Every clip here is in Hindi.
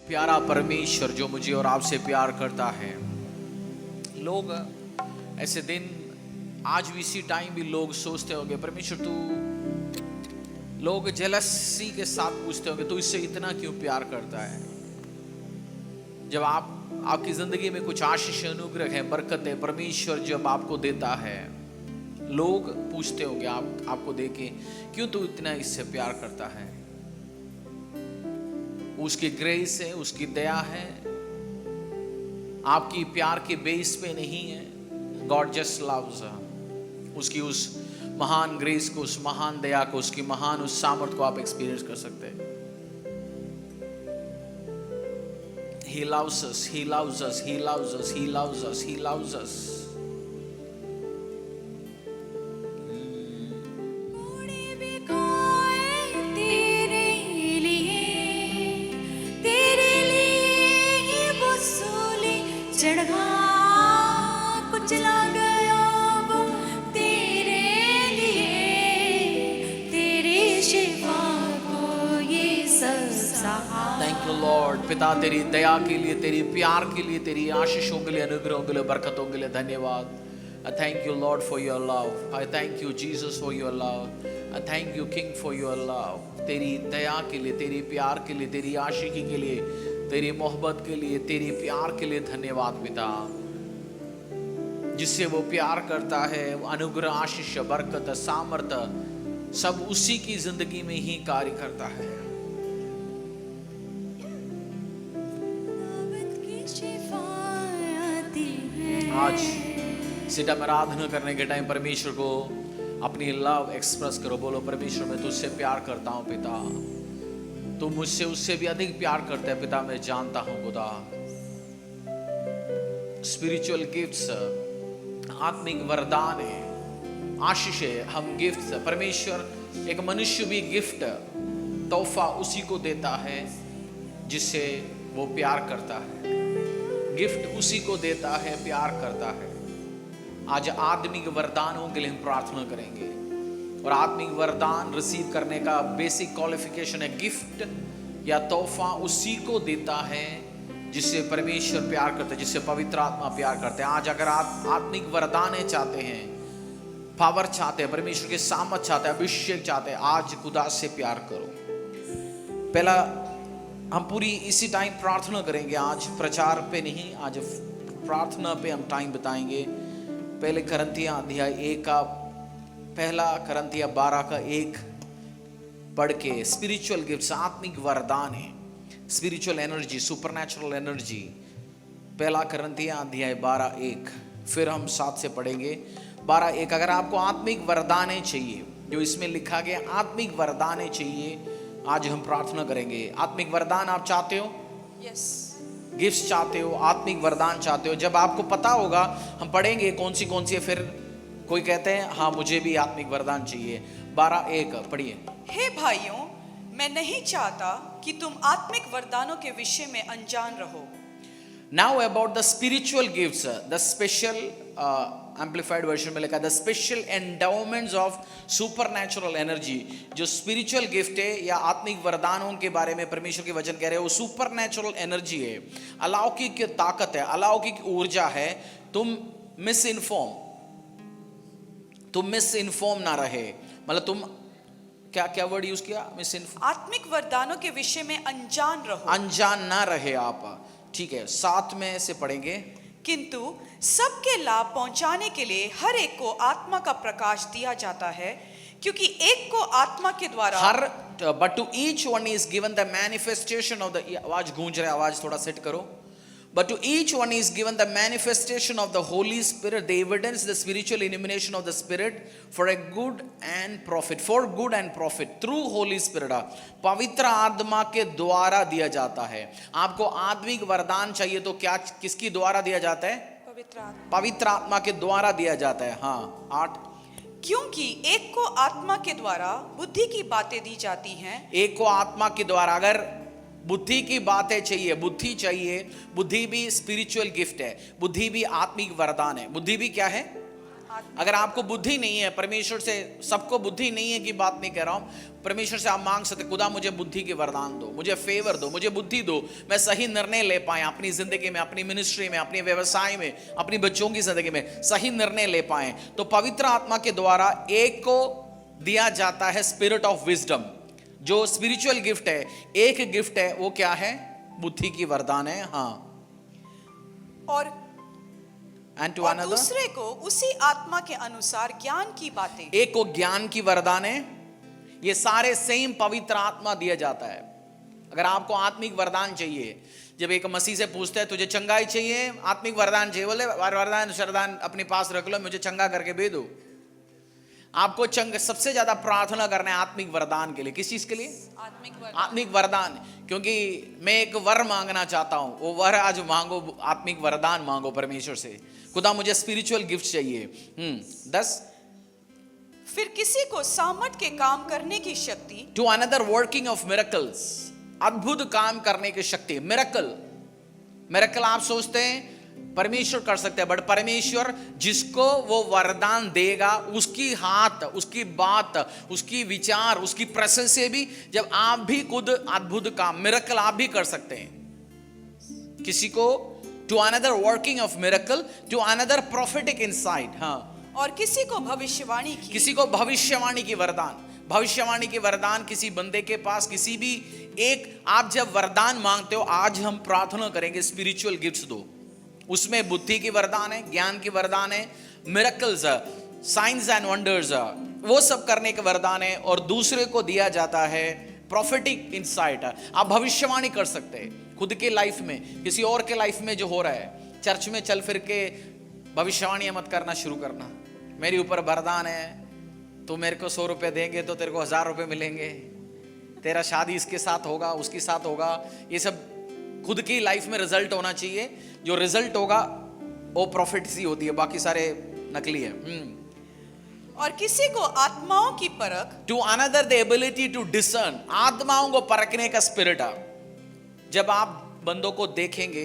प्यारा परमेश्वर जो मुझे और आपसे प्यार करता है। लोग ऐसे दिन आज भी इसी टाइम भी लोग सोचते होंगे परमेश्वर तू, लोग जेलसी के साथ पूछते होंगे तू इससे इतना क्यों प्यार करता है। जब आपकी जिंदगी में कुछ आशीष अनुग्रह है, बरकत है, परमेश्वर जब आपको देता है, लोग पूछते होंगे आपको देके क्यों तू इतना इससे प्यार करता है। उसकी ग्रेस है, उसकी दया है, आपकी प्यार के बेस पे नहीं है। गॉड जस्ट लव्स, उसकी उस महान ग्रेस को, उस महान दया को, उसकी महान उस सामर्थ को आप एक्सपीरियंस कर सकते हैं। He loves us, He loves us, He loves us, He loves us, He loves us. Thank you Lord. पिता तेरी दया के लिए, तेरी प्यार के लिए, तेरी आशीषों के लिए, अनुग्रहों के लिए, बरकतों के लिए धन्यवाद। I thank you Lord for your love. I thank you Jesus for your love. I thank you King for your love. तेरी दया के लिए, तेरी प्यार के लिए, तेरी आशिकी के लिए, तेरी मोहब्बत के लिए, तेरी प्यार के लिए धन्यवाद पिता। जिससे वो प्यार करता है, अनुग्रह, आशीष, बरकत, सामर्थ्य सब उसी की जिंदगी में ही कार्य करता है। आज सीधा में आराधना करने के टाइम परमेश्वर को अपनी लव एक्सप्रेस करो। बोलो परमेश्वर मैं तुझसे प्यार करता हूं पिता, तू मुझसे उससे भी अधिक प्यार करता है पिता, मैं जानता हूं खुदा। स्पिरिचुअल गिफ्ट्स, आत्मिक वरदान है, आशीष है, हम गिफ्ट्स, परमेश्वर एक मनुष्य भी गिफ्ट, तोहफा उसी को देता है जिससे वो प्यार करता है। गिफ्ट उसी को देता है, प्यार करता है। आज आत्मिक वरदानों के लिए हम प्रार्थना करेंगे और आत्मिक वरदान रिसीव करने का बेसिक क्वालिफिकेशन है गिफ्ट या तोहफा उसी को देता है जिससे परमेश्वर प्यार करता है, जिससे पवित्र आत्मा प्यार करते हैं। आज अगर आप आत्मिक वरदान चाहते हैं, पावर चाहते हैं, परमेश्वर के सामर्थ चाहते हैं, अभिषेक चाहते हैं, आज खुदा से प्यार करो। पहला हम पूरी इसी टाइम प्रार्थना करेंगे, आज प्रचार पे नहीं, आज प्रार्थना पे हम टाइम बताएंगे। पहले करंथिया अध्याय 1 का, पहला करंथिया 12 का 1 पढ़ के स्पिरिचुअल गिफ्ट्स, आत्मिक वरदान है, स्पिरिचुअल एनर्जी, सुपरनैचुरल एनर्जी। पहला करंथिया अध्याय 12:1, फिर हम 7 से पढ़ेंगे 12:1। अगर आपको आत्मिक वरदान चाहिए, जो इसमें लिखा गया आत्मिक वरदान चाहिए, आज हम प्रार्थना करेंगे। आत्मिक वरदान आप चाहते हो? यस। गिफ्ट्स चाहते हो, आत्मिक वरदान चाहते हो? जब आपको पता होगा हम पढ़ेंगे कौन सी है, फिर कोई कहते हैं हाँ मुझे भी आत्मिक वरदान चाहिए। 12:1 पढ़िए। हे भाइयों, मैं नहीं चाहता कि तुम आत्मिक वरदानों के विषय में अनजान रहो। Now about the spiritual gifts, the special amplified version में लिखा है the special endowments of supernatural energy। जो spiritual gift है या आत्मिक वरदानों के बारे में परमेश्वर के वचन कह रहे हैं, वो supernatural energy है, अलौकिक ताकत है, अलौकिक ऊर्जा है। तुम मिसइन्फॉर्म ना रहे, मतलब तुम क्या वर्ड यूज किया? आत्मिक वरदानों के विषय में अनजान रहो, अनजान ना रहे आप। ठीक है, 7 में से पढ़ेंगे। किंतु सबके लाभ पहुंचाने के लिए हर एक को आत्मा का प्रकाश दिया जाता है, क्योंकि एक को आत्मा के द्वारा but to each one is given the manifestation of the, आवाज गूंज रहा है, आवाज थोड़ा सेट करो। But to each one is given the manifestation of the Holy Spirit, the evidence, the spiritual illumination of the Spirit for a good and profit, for good and profit through Holy Spirit। पवित्र आत्मा के द्वारा दिया जाता है। आपको आत्मिक वरदान चाहिए तो क्या किसकी द्वारा दिया जाता है? पवित्र आत्मा के द्वारा दिया जाता है। हाँ 8। क्योंकि एक को आत्मा के द्वारा बुद्धि की बातें दी जाती हैं। एक को आत्मा के द्वारा, अगर बुद्धि की बातें चाहिए, बुद्धि चाहिए, बुद्धि भी स्पिरिचुअल गिफ्ट है, बुद्धि भी आत्मिक वरदान है। बुद्धि भी क्या है? अगर आपको बुद्धि नहीं है, परमेश्वर से सबको बुद्धि नहीं है की बात नहीं कह रहा हूं, परमेश्वर से आप मांग सकते, खुदा मुझे बुद्धि की वरदान दो, मुझे फेवर दो, मुझे बुद्धि दो, मैं सही निर्णय ले पाए अपनी जिंदगी में, अपनी मिनिस्ट्री में, अपने व्यवसाय में, अपनी बच्चों की जिंदगी में सही निर्णय ले पाए। तो पवित्र आत्मा के द्वारा एक को दिया जाता है स्पिरिट ऑफ विजडम, जो स्पिरिचुअल गिफ्ट है। एक गिफ्ट है, वो क्या है? बुद्धि की वरदान है। हाँ, और एंड टू और अनदर, दूसरे को उसी आत्मा के अनुसार ज्ञान की बातें। एक को ज्ञान की वरदान है। ये सारे सेम पवित्र आत्मा दिया जाता है। अगर आपको आत्मिक वरदान चाहिए, जब एक मसीह से पूछते हैं तुझे चंगाई चाहिए, आत्मिक वरदान चाहिए, बोले वरदान शरदान अपने पास रख लो, मुझे चंगा करके भेज दो। आपको सबसे ज्यादा प्रार्थना करना है आत्मिक वरदान के लिए। किस चीज के लिए? आत्मिक वरदान। क्योंकि मैं एक वर मांगना चाहता हूं, वो वर आज मांगो, आत्मिक वरदान मांगो परमेश्वर से। खुदा मुझे स्पिरिचुअल गिफ्ट चाहिए। 10, फिर किसी को सामर्थ के काम करने की शक्ति, to another working of miracles, अद्भुत काम करने की शक्ति। मिरेकल आप सोचते हैं परमेश्वर कर सकते हैं, बट परमेश्वर जिसको वो वरदान देगा, उसकी हाथ, उसकी बात, उसकी विचार, उसकी प्रेजेंस से भी जब आप भी खुद अद्भुत काम, मिरेकल आप भी कर सकते हैं। किसी को to another working of miracle, to another prophetic insight. हाँ, और किसी को भविष्यवाणी की, किसी को भविष्यवाणी की वरदान। भविष्यवाणी की वरदान किसी बंदे के पास, किसी भी एक, आप जब वरदान मांगते हो, आज हम प्रार्थना करेंगे स्पिरिचुअल गिफ्ट्स दो, उसमें बुद्धि की वरदान है, ज्ञान की वरदान है, मिरेकल्स, साइंस एंड वंडर्स, वो सब करने के वरदान है। और दूसरे को दिया जाता है प्रोफेटिक इंसाइट। आप भविष्यवाणी कर सकते हैं खुद के लाइफ में, किसी और के लाइफ में जो हो रहा है। चर्च में चल फिर के भविष्यवाणी मत करना शुरू करना, मेरे ऊपर वरदान है, तो मेरे को 100 रुपये देंगे तो तेरे को 1000 रुपये मिलेंगे, तेरा शादी इसके साथ होगा, उसके साथ होगा। ये सब खुद की लाइफ में रिजल्ट होना चाहिए। जो रिजल्ट होगा वो प्रोफेसी होती है, बाकी सारे नकली है। और किसी को आत्माओं की परख, to another the ability to discern, आत्माओं को परखने का स्पिरिट है। जब आप बंदों को देखेंगे,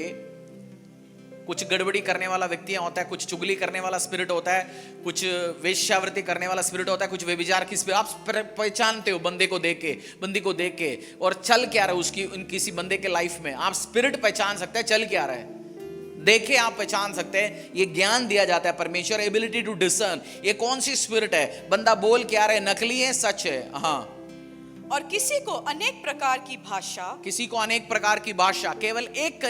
कुछ गड़बड़ी करने वाला व्यक्ति होता है, कुछ चुगली करने वाला स्पिरिट होता है, कुछ वेश्यावृत्ति करने वाला स्पिरिट होता है, कुछ व्यभिचार की स्पिरिट, आप पहचानते हो बंदे को देख के, बंदी को देख के, और चल क्या रहा है उसकी, किसी बंदे के लाइफ में आप स्पिरिट पहचान सकते हैं, चल क्या रहा है, देखे आप पहचान सकते हैं। ये ज्ञान दिया जाता है परमेश्वर, एबिलिटी टू डिसर्न, ये कौन सी स्पिरिट है, बंदा बोल क्या रहा है, नकली है, सच है। हाँ, और किसी को अनेक प्रकार की भाषा, किसी को अनेक प्रकार की भाषा, केवल एक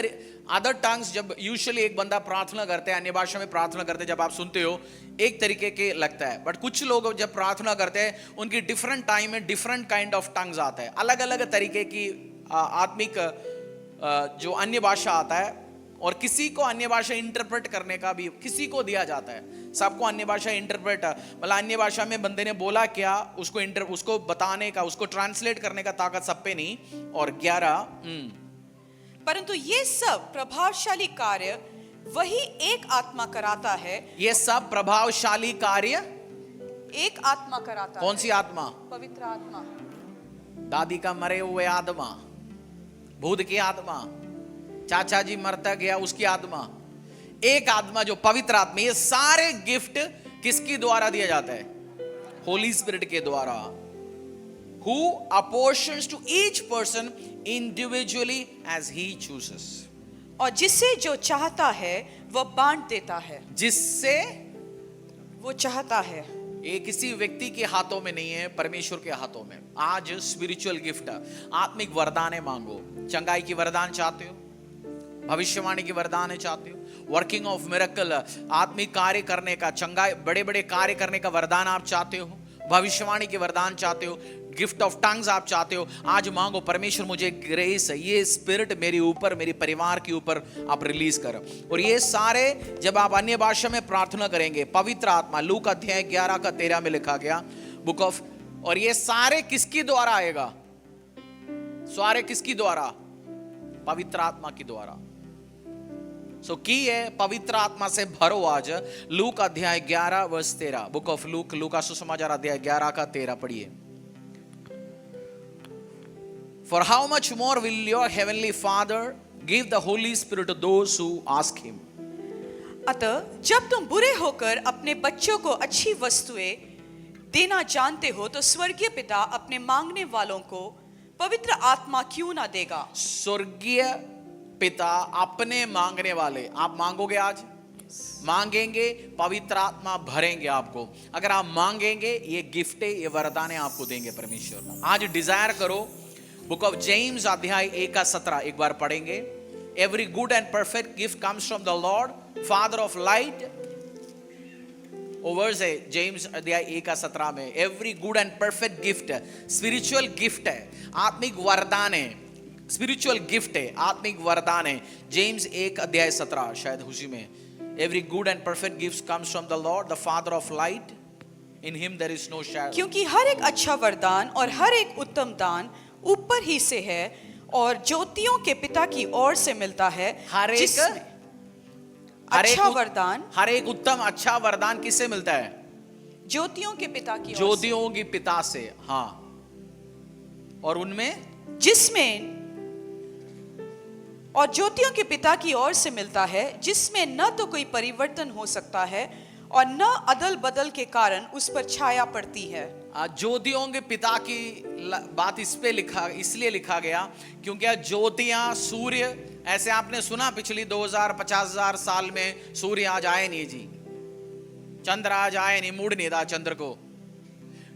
अदर टंग्स। जब यूजुअली एक बंदा प्रार्थना करते हैं, अन्य भाषा में प्रार्थना करते हैं, जब आप सुनते हो एक तरीके के लगता है, बट कुछ लोग जब प्रार्थना करते हैं उनकी डिफरेंट टाइम में डिफरेंट काइंड ऑफ टंग्स आता है, अलग अलग तरीके की आत्मिक जो अन्य भाषा आता है। और किसी को अन्य भाषा इंटरप्रेट करने का भी किसी को दिया जाता है। सबको अन्य भाषा इंटरप्रेट, मतलब अन्य भाषा में बंदे ने बोला क्या, उसको बताने का, उसको ट्रांसलेट करने का ताकत सब पे नहीं। और 11, परंतु ये सब प्रभावशाली कार्य वही एक आत्मा कराता है। ये सब प्रभावशाली कार्य एक आत्मा कराता कौन है। सी आत्मा? पवित्र आत्मा। दादी का मरे हुए आत्मा, भूत की आत्मा, चाचा जी मरता गया उसकी आत्मा, एक आत्मा जो पवित्र आत्मा। ये सारे गिफ्ट किसके द्वारा दिया जाता है? होली स्पिरिट के द्वारा। Who apportions to each person individually as he chooses. और जिससे जो चाहता है वह बांट देता है। जिससे वो चाहता है, ये किसी व्यक्ति के हाथों में नहीं है, परमेश्वर के हाथों में। आज स्पिरिचुअल गिफ्ट, आत्मिक वरदानें मांगो। चंगाई की वरदान चाहते हो, भविष्यवाणी की वरदान चाहते हो, वर्किंग ऑफ मिरेकल, आत्मिक कार्य करने का, चंगाई, बड़े बड़े कार्य करने का वरदान आप चाहते हो, भविष्यवाणी के वरदान चाहते हो, गिफ्ट ऑफ टंग्स आप चाहते हो, आज मांगो परमेश्वर मुझे ग्रेस, ये स्पिरिट मेरे ऊपर, मेरे परिवार के ऊपर आप रिलीज करो। और ये सारे जब आप अन्य भाषा में प्रार्थना करेंगे, पवित्र आत्मा, लूक अध्याय 11 का 13 में लिखा गया बुक ऑफ, और ये सारे किसके द्वारा आएगा? सारे किसकी द्वारा? पवित्र आत्मा की द्वारा। सो की है पवित्र आत्मा से भरो। आज लूक अध्याय 11 वर्स 13, बुक ऑफ लूक, लूका सुसमाचार अध्याय 11 का 13 पढ़िए। For how much more will your heavenly Father give the Holy Spirit to those who ask him? अतः जब तुम बुरे होकर अपने बच्चों को अच्छी वस्तुएं देना जानते हो तो स्वर्गीय पिता अपने मांगने वालों को पवित्र आत्मा क्यों ना देगा। स्वर्गीय पिता अपने मांगने वाले, आप मांगोगे आज, मांगेंगे पवित्र आत्मा भरेंगे आपको। अगर आप मांगेंगे ये गिफ्ट है, ये वरदान आपको देंगे परमेश्वर। आज डिजायर करो, बुक ऑफ जेम्स अध्याय 1:17 एक बार पढ़ेंगे। Every good and perfect gift comes from the Lord father of light. वो वर्स है जेम्स अध्याय 1:17 में। Every good and perfect gift, spiritual gift है, आत्मिक वरदान है, स्पिरिचुअल गिफ्ट है, आत्मिक वरदान है। जेम्स 1:17 शायद उसी में। Every good and perfect gift comes from the Lord the father of light, in him there is no shadow. क्योंकि हर एक अच्छा वरदान और हर एक उत्तम दान ऊपर ही से है और ज्योतियों के पिता की ओर से मिलता है। हर एक वरदान, हर एक उत्तम अच्छा वरदान किससे मिलता है? ज्योतियों के पिता की ओर से। ज्योतियों के पिता से, हाँ। और उनमें और ज्योतियों के पिता की ओर से मिलता है, जिसमें न तो कोई परिवर्तन हो सकता है और न अदल बदल के कारण उस पर छाया पड़ती है। ज्योतियों के पिता की बात इसलिए लिखा गया क्योंकि ज्योतियां, सूर्य, ऐसे आपने सुना पिछली 2000-50,000 साल में सूर्य आज आए नहीं जी, चंद्र आज आए नहीं, मूड नहीं था चंद्र को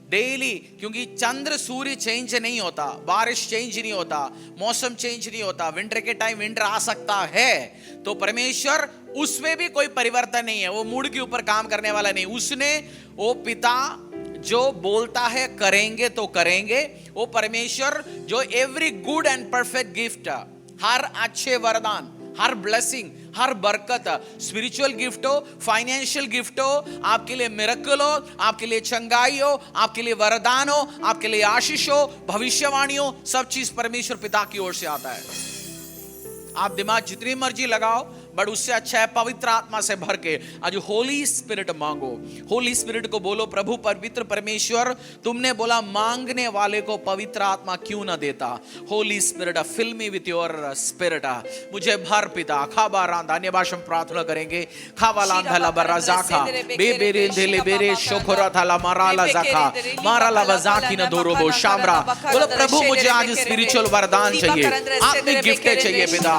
डेली, क्योंकि चंद्र सूर्य चेंज नहीं होता, बारिश चेंज नहीं होता, मौसम चेंज नहीं होता। विंटर के टाइम विंटर आ सकता है, तो परमेश्वर उसमें भी कोई परिवर्तन नहीं है, वो मूड के ऊपर काम करने वाला नहीं। उसने वो पिता जो बोलता है करेंगे तो करेंगे, वो परमेश्वर जो every good and perfect gift, हर अच्छे वरदान, हर ब्लेसिंग, हर बरकत, स्पिरिचुअल गिफ्ट हो, फाइनेंशियल गिफ्ट हो, आपके लिए मिरेकल हो, आपके लिए चंगाई हो, आपके लिए वरदान हो, आपके लिए आशीष हो, भविष्यवाणी हो, सब चीज परमेश्वर पिता की ओर से आता है। आप दिमाग जितनी मर्जी लगाओ, बट उससे अच्छा है पवित्र आत्मा से भर के आज होली स्पिरिट मांगो। होली स्पिरिट को बोलो, प्रभु पवित्र परमेश्वर, तुमने बोला मांगने वाले को पवित्र आत्मा क्यों ना देता। Holy Spirit fill me with your spirit, मुझे भर पिता। खाबा रांधा, अन्य भाषा में प्रार्थना करेंगे। खावा लांधा बरा जाखा बेबेरे दिले बेरे शोखरा थाला माराला जाखा माराला बजाकी न दोरोबो शामरा। बोलो प्रभु मुझे आज स्पिरिचुअल वरदान चाहिए, आत्मिक गिफ्ट चाहिए पिता।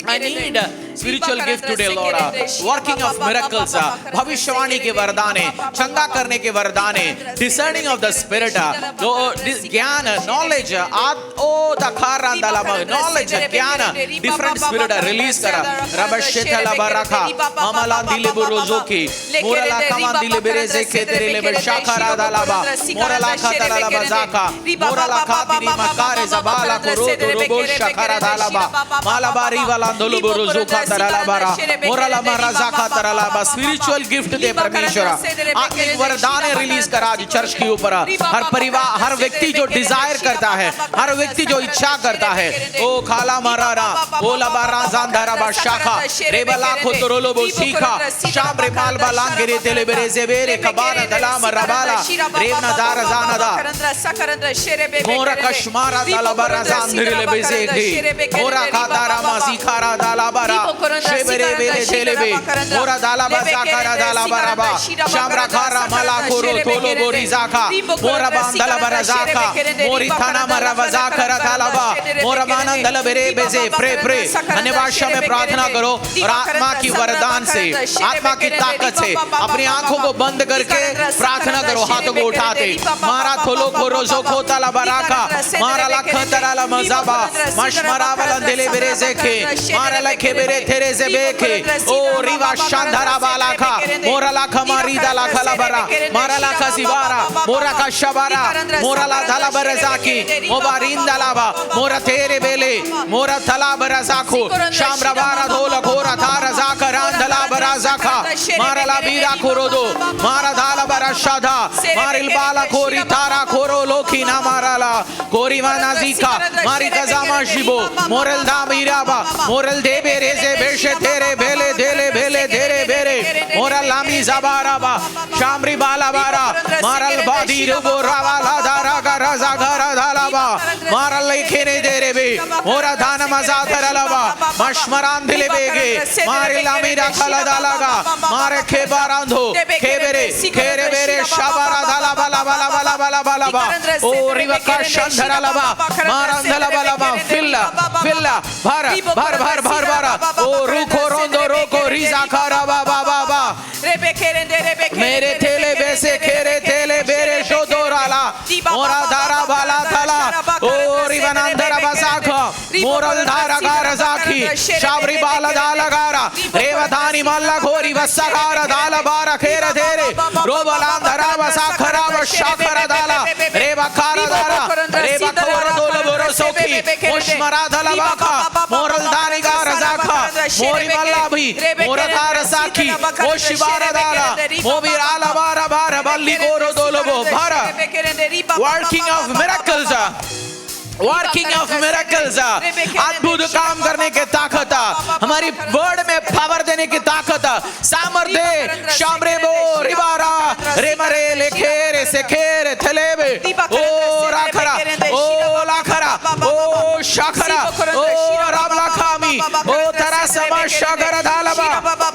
I need spiritual gift today, Lord. Working of miracles, भविष्यवाणी के वरदान है, चंगा करने के वरदान है, discerning of the spirit, ज्ञान, knowledge, knowledge, ज्ञान, different spirit release करा। रबशेता लबरखा, मामला दिले बुरोजोकी, मोरला कमान दिले बेरेजे के तेरे ले बशाखरा दालाबा, मोरला खाता लाबा जाका, मोरला खातिरी मकारे जबाला कोरो दोरोबो शखरा दालाबा, मालाबारी वाला दोलो बुरोजो स्पिरिचुअल गिफ्ट दे परमेश्वर, आत्मिक वरदान रिलीज करा आज चर्च के ऊपर। हर परिवार, हर व्यक्ति जो डिजायर करता है, हर व्यक्ति जो इच्छा करता है, ओ खाला मारारा ओ लबारा जानदारा बाशाखा रेबला खोतरोलो बो सीखा शाम रे माल बालांगे रे तेले बेरे जेबेरे कबारा दलाम रबाला रेवना दार जानदा मोरा कश्मारा दलाबरा जानदरे बेजेगे मोरा खादारा मासी खारा दालाबरा शेबरे बेरे तेलेबे मोरा दालाबा जाकारा दालाबराबा शामरा खारा मला कोरो तोलो बोरी जाका मोरा बांदला बरा जाका मोरी थाना मरा वजाकरा दालाबा मोरा मानंदला बेरे बेजे प्रे प्रे अन्य भाषा में प्रार्थना करो और आत्मा की वरदान से, आत्मा की ताकत से अपनी आंखों को बंद करके प्रार्थना करो, हाथों को उठाते। मारा थोलो खोरो जो खोताला बराका मारा लखतरा ला मजाबा मशमरा वाला दिले बेरे जेखे मारा लखे बेरे तेरे जे बेखे ओ रिवा शांधारा वाला खा मोरा ला खमारी दाला खला बरा मारा ला खसिवारा मोरा का शबारा मोरा ला धाला बरजाकी मोबारिन दालाबा मोरा तेरे बेले मोरा थला बरजाखो शामरा बारा धोला खोरा थारा जाकरान दला बरा जाखा मारा ला बीरा खोरोदो मारा धाला बरा शाधा मारिल बाला खोरी तारा खोरो लोकी ना मारा ला कोरी वाना जीका मारी कजामा शिबो मोरल दा मीराबा मोरल दे बेरे जे बेशे तेरे बेले देले बेले देरे बेरे मोरल लामी जबाराबा शामरी बाला बारा मारल बा धीरे वो रावाला धारा का रजा घरा धालाबा मारा लेखे ने दे रे बे मोरा धान मजा धरालाबा मशमरान दिले बेगे मारे लामीरा खाला धालागा मारे खेबारांधो खेबेरे खेरे बेरे शाबारा धाला बाला बाला बाला बाला बाला बा ओ रिवका शंधरा लबा मारंधला बाला बा फिल्ला फिल्ला भर भर भर भर भरा ओ रुको रोंदो रोको रिजा खारा बा बा बा बा मेरे थेले बेसे खेरे थेले बेरे शोदोराला मोरा धारा बाला थाला ओ रिवनांधरा बसाखा मोरल धारा गारा जाखी शाबरी बाला धाला गारा रेवधानी मल्ला घोरी वस्सागारा धाला बारा खेरा धेरे रोबलांधरा बसाखरा वशाखरा धाला रेवखारा धारा रेवखोरा दोलो बोरो सोखी मुश्मरा धाला बाखा मोरल धानी गारा जाखा मोरी मल्ला भी मोरा धारा साखी ओशिबारा धाला मोबिराला बारा बारा बल्ली गोरो दोलो बो भारा working of miracles working of miracles अद्भुत काम करने की ताकत हमारी वर्ड में पावर देने की ताकत सामर्थ्य शामरे बो रिबारा रेमरे लेखेरे सेखेरे थलेबे ओ राखरा ओ लाखरा ओ शाखरा ओ रामलाखामी ओ तरा समा शागर धालबा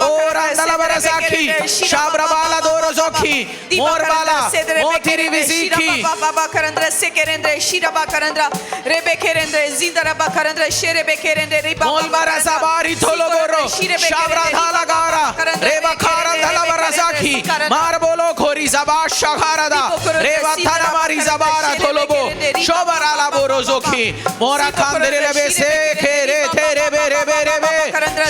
ओ रांदलबरा साखी शाब्रबाला दोरो जोखी मोरबाला मोतिरी विसिखी बाबा करंद्र सेकेरेंद्र शिरबा करंद्र रेबेकेरेंद्र जिंदरबा करंद्र शेरेबेकेरेंद्र रिबा मोलबारा साबारी थोलोबोरो शाबरा धाला गारा रेबा खारा धलबरा साखी मार बोलो खोरी जबा शखारादा रेबा थाना मारी जबारा थोलोबो शोबराला बोरो जोखी मोरा कांदरे लेबे से खेरे थेरे बेरे बेरे बे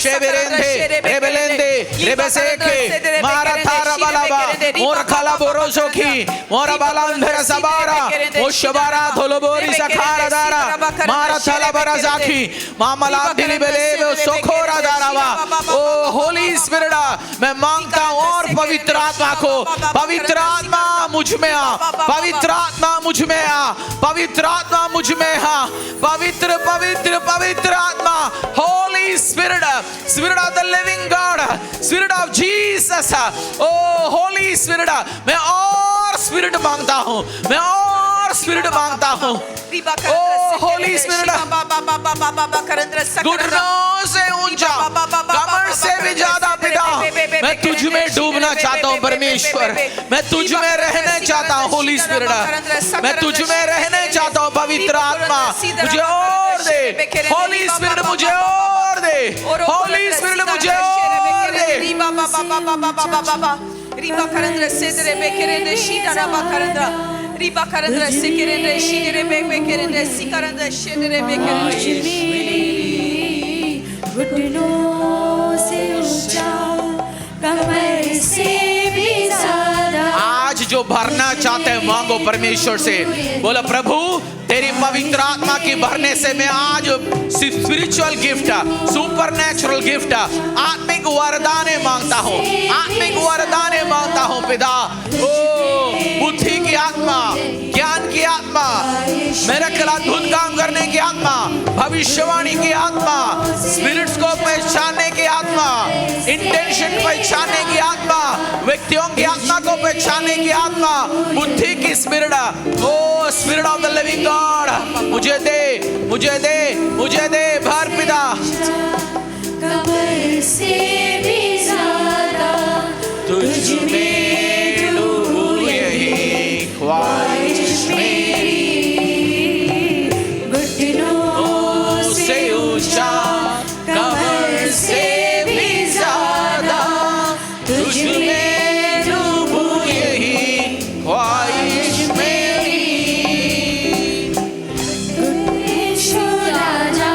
शेबेरेंदे रेबेलेंदे रेबे से के मारा थारा बालाबा मोरा खाला बोरो जोखी मोरा बालांधरा सबारा ओशबारा थोलोबोरी सखारा दारा मारा थाला बरा जाखी मामला दिली बेले सोखोरा दारावा ओ होली स्पिरिट मैं मांगता हूं और पवित्र आत्मा को पवित्र आत्मा मुझ में आ पवित्र आत्मा मुझ में आ पवित्र आत्मा मुझ में आ पवित्र पवित्र पवित्र आत्मा Holy Spirit spirit of the living God spirit of Jesus O Holy Spirit मैं और स्पिरिट मांगता हूं मैं और स्पिरिट मांगता हूं ओ होली स्पिरिट घुटनों से ऊंचा कमर से भी ज्यादा पिता मैं तुझ में डूबना चाहता हूं परमेश्वर मैं तुझ में रहने चाहता हूं होली स्पिरिट मैं तुझ में रहने चाहता हूं पवित्र आत्मा मुझे और दे होली स्पिरिट मुझे और दे होली स्पिरिट मुझे और दे रिबा करंद्र सेदरे बेकेरेंद्र शीडरबा करंद्र रिबा करंद्र सेकेरेंद्र शीडरे बेकेरेंद्र सिकरंद्र शेदरे बेकेरेंद्र घुटनों से ऊंचा कमर से भी ज्यादा आज जो भरना चाहते हैं मांगो परमेश्वर से बोला प्रभु तेरी पवित्र आत्मा की भरने से मैं आज स्पिरिचुअल गिफ्ट सुपरनैचुरल गिफ्ट आत्मिक वरदाने मांगता हूँ आत्मिक वरदाने मांगता हूँ पिता ओ बुद्धि की आत्मा ज्ञान की आत्मा मेरे अद्भुत काम करने की आत्मा भविष्यवाणी की आत्मा स्पिरिट्स को पहचानने की आत्मा इंटेंशन पहचानने की आत्मा व्यक्तियों की आत्मा को पहचानने की आत्मा बुद्धि की spirit O spirit of the living God मुझे दे मुझे दे मुझे दे भर पिता कमर से भी ज्यादा तुझ में डूबूं यही ख्वाहिश मेरी घुटनों से ऊंचा कमर से भी ज्यादा तुझ में डूबूं यही ख्वाहिश मेरी यीशु राजा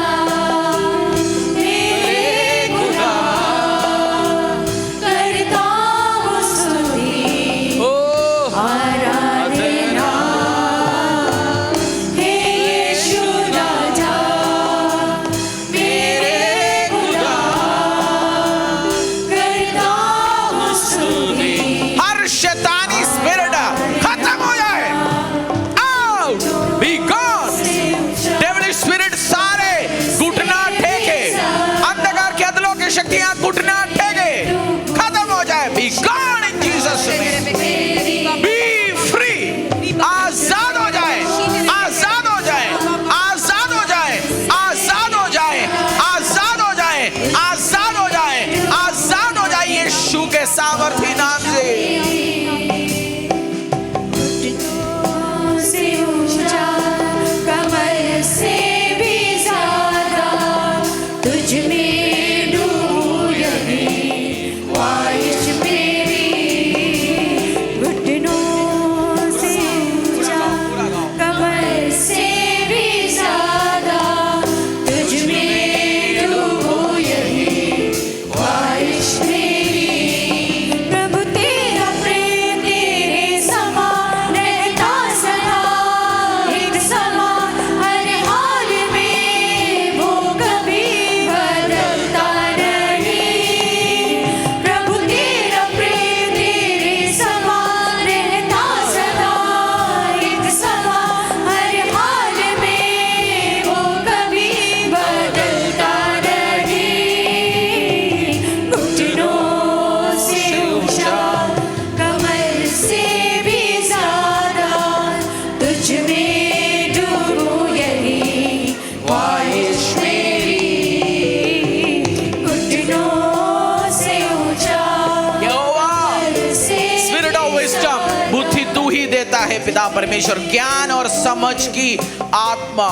पिता परमेश्वर, ज्ञान और समझ की आत्मा।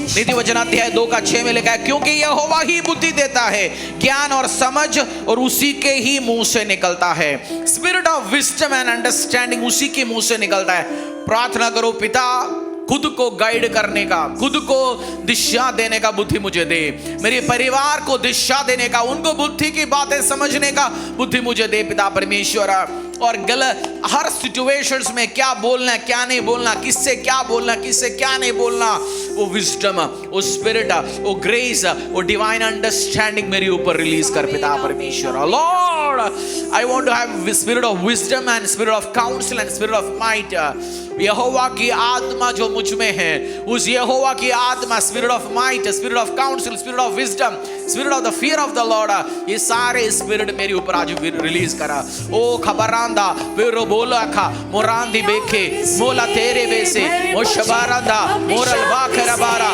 नीति वचन अध्याय 2:6 में लिखा है, क्योंकि यहोवा ही बुद्धि देता है, ज्ञान और समझ और उसी के ही मुंह से निकलता है। Spirit of wisdom and understanding उसी के मुंह से निकलता है। प्रार्थना करो, पिता खुद को गाइड करने का, खुद को दिशा देने का बुद्धि मुझे दे, मेरे परिवार को दिशा देने का, उनको बुद्धि की बातें समझने का बुद्धि मुझे दे पिता परमेश्वर। और हर सिचुएशंस में क्या बोलना है, क्या नहीं बोलना, किससे क्या बोलना, किससे क्या नहीं बोलना, वो विजडम, वो स्पिरिट, वो ग्रेस, वो डिवाइन अंडरस्टैंडिंग मेरे ऊपर रिलीज कर पिता परमेश्वर। Lord, I want to have spirit of wisdom and spirit of counsel and spirit of might. यहोवा की आत्मा जो मुझ में है, उस यहोवा की आत्मा, spirit of might, spirit of council, spirit of wisdom, spirit of the fear of the Lord, ये सारे स्पिरिट मेरे ऊपर आज रिलीज करा। ओ खबरांदा वेरो बोला खा मोरांदी बेखे मोला तेरे बेसे ओ शबारांदा मोरल बाखरबारा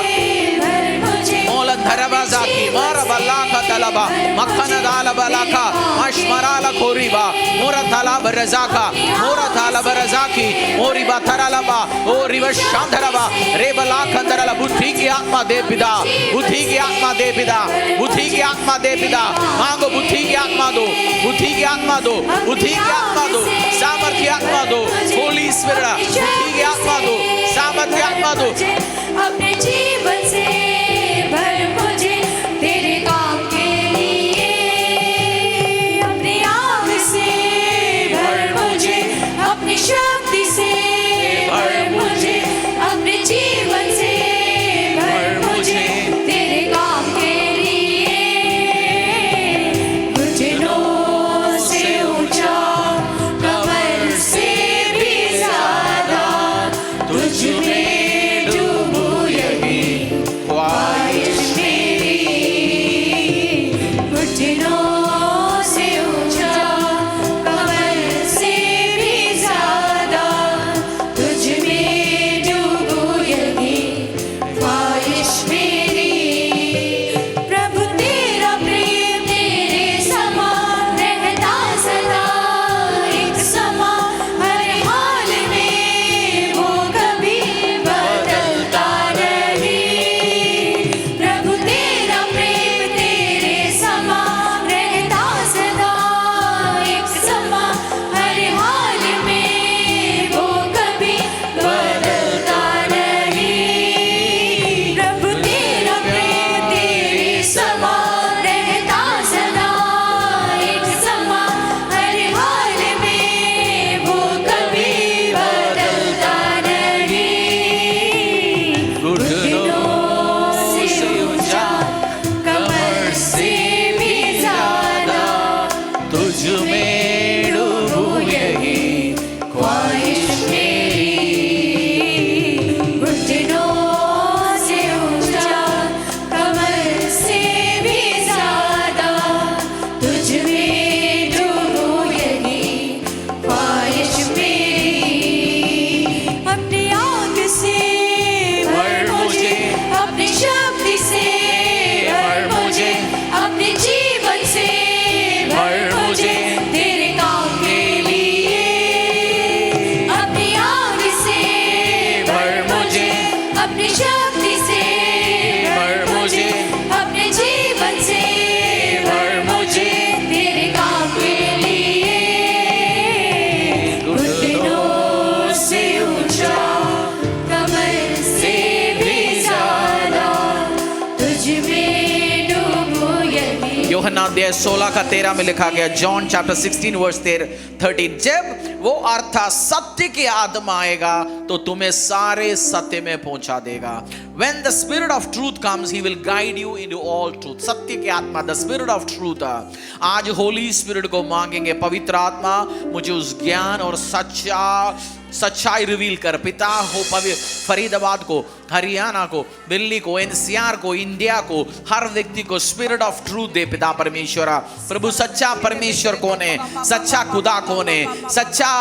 मोला धरबाजा की मारा बलाका तलबा मक्खन दाल बलाका मशमराला खोरीबा मोरा तलब रजाका मोरा तलब रजाकी मोरी बाथरालबा ओ रिव शांधरबा रे बलाखंदरला। बुद्धि की आत्मा दे पिता, बुद्धि की आत्मा दे पिता, बुद्धि की आत्मा दे पिता। मांगो, बुद्धि की आत्मा दो, बुद्धि की आत्मा दो, बुद्धि की आत्मा दो, सामर्थ्य की आत्मा दो, होली स्पिरिट, बुद्धि की आत्मा दो, सामर्थ्य की आत्मा दो। अपने जीवन से भर मुझे तेरे काम के लिए, अपनी आग से भर मुझे, अपनी शक्ति से भर मुझे, अपने जीवन से भर मुझे तेरे काम के लिए। घुटनों से ऊंचा, कमर से भी ज्यादा, तुझ में डूबूं यही ख्वाहिश मेरी। घुटनों से ऊंचा, कमर से भी ज्यादा, तुझ में डूबूं यही ख्वाहिश मेरी। प्रभु तेरा प्रेम तेरे समान रहता सदा, एक समान हर हाल में, वो कभी बदलता नहीं। प्रभु तेरा प्रेम तेरे समान रहता सदा, एक समान हर हाल में, वो कभी बदलता नहीं। प्रभु तेरा प्रेम तेरे समान रहता सदा, एक समान हर हाल में, वो कभी बदलता नहीं। घुटनों से ऊंचा, कमर से भी ज्यादा, तुझ में डूबूं यही ख्वाहिश मेरी। घुटनों से ऊंचा, कमर से भी ज्यादा, तुझ में डूबूं यही ख्वाहिश मेरी। अपनी आग से भर मुझे, अपनी शक्ति से भर मुझे, अपने जीवन से भर मुझे तेरे काम के लिए। अपनी आग से भर मुझे, अपनी शक्ति से भर मुझे, अपने जीवन से भर मुझे तेरे काम के लिए। घुटनों से ऊंचा, कमर से भी ज्यादा, तुझ में डूबूं यही। यूहन्ना अध्याय 16:13 में लिखा गया, जॉन चैप्टर 16 वर्स 13, जब वो अर्थात सत्य की आत्मा आएगा तो तुम्हें सारे सत्य में पहुंचा देगा। When the spirit of truth comes, he will guide you into all truth. सत्य की आत्मा, the spirit of truth। आज होली स्पिरिट को मांगेंगे, पवित्र आत्मा मुझे उस ज्ञान और सच्चाई रिवील कर। पिता हो फरीदाबाद को हरियाणा को, दिल्ली को, एनसीआर को, इंडिया को, हर व्यक्ति को स्पिरिट ऑफ ट्रूथ दे पिता परमेश्वर। प्रभु सच्चा परमेश्वर कौन है, सच्चा खुदा कौन है, सच्चा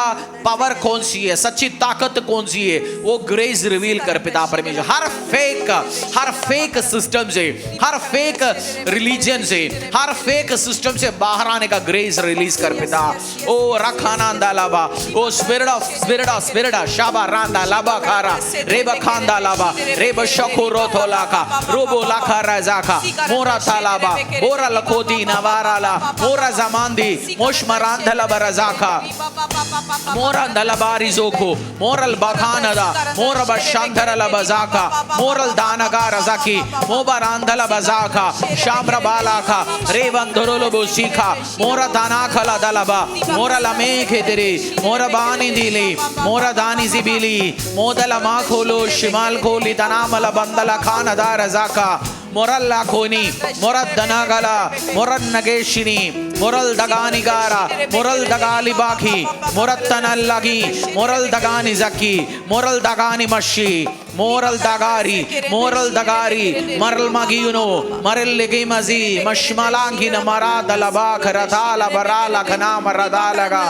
पावर कौन सी है, सच्ची ताकत कौन सी है, वो ग्रेस रिवील कर पिता परमेश्वर। हर फेक सिस्टम से, हर फेक रिलीजन से, हर फेक सिस्टम से बाहर आने का ग्रेस रिलीज कर पिता। ओ रखाना लाबा, ओ स्पिरिट शाबा रांदा लाबा खारा रेबा खांदा लाबा रेबा शकोरो थोलाका रोबो लाखा राजाका मोरा थालाबा मोरा लखोती नवाराला मोरा जमांदी मोशमरांधला बरजाका मोरा दलबारी जोको मोरल बखानदा मोरा बशांधरला बजाका मोरल दानगा रजाकी मोबरांधला बजाका शाम्र बालाका रेवंधरोलो बोसीका मोरा दानाखला दलबा मोरा लमेखे तेरे मोरा बानी दिली मोरा दानी जिबिली मोदला माखोलो शिमाल कोली तनामला बंदला खानदा रजाका मोरल्ला कोनी मोरद दनागला मोरद नगेशिनी मोरल दगानी गारा मोरल दगाली बाकी मोरद तनल्लगी मोरल दगानी जकी मोरल दगानी मशी मोरल दगारी मरल मगीनो मरल लेगी मजी मशमलांगी न मरा दलबा खरदाला बराला खना मरदा लगा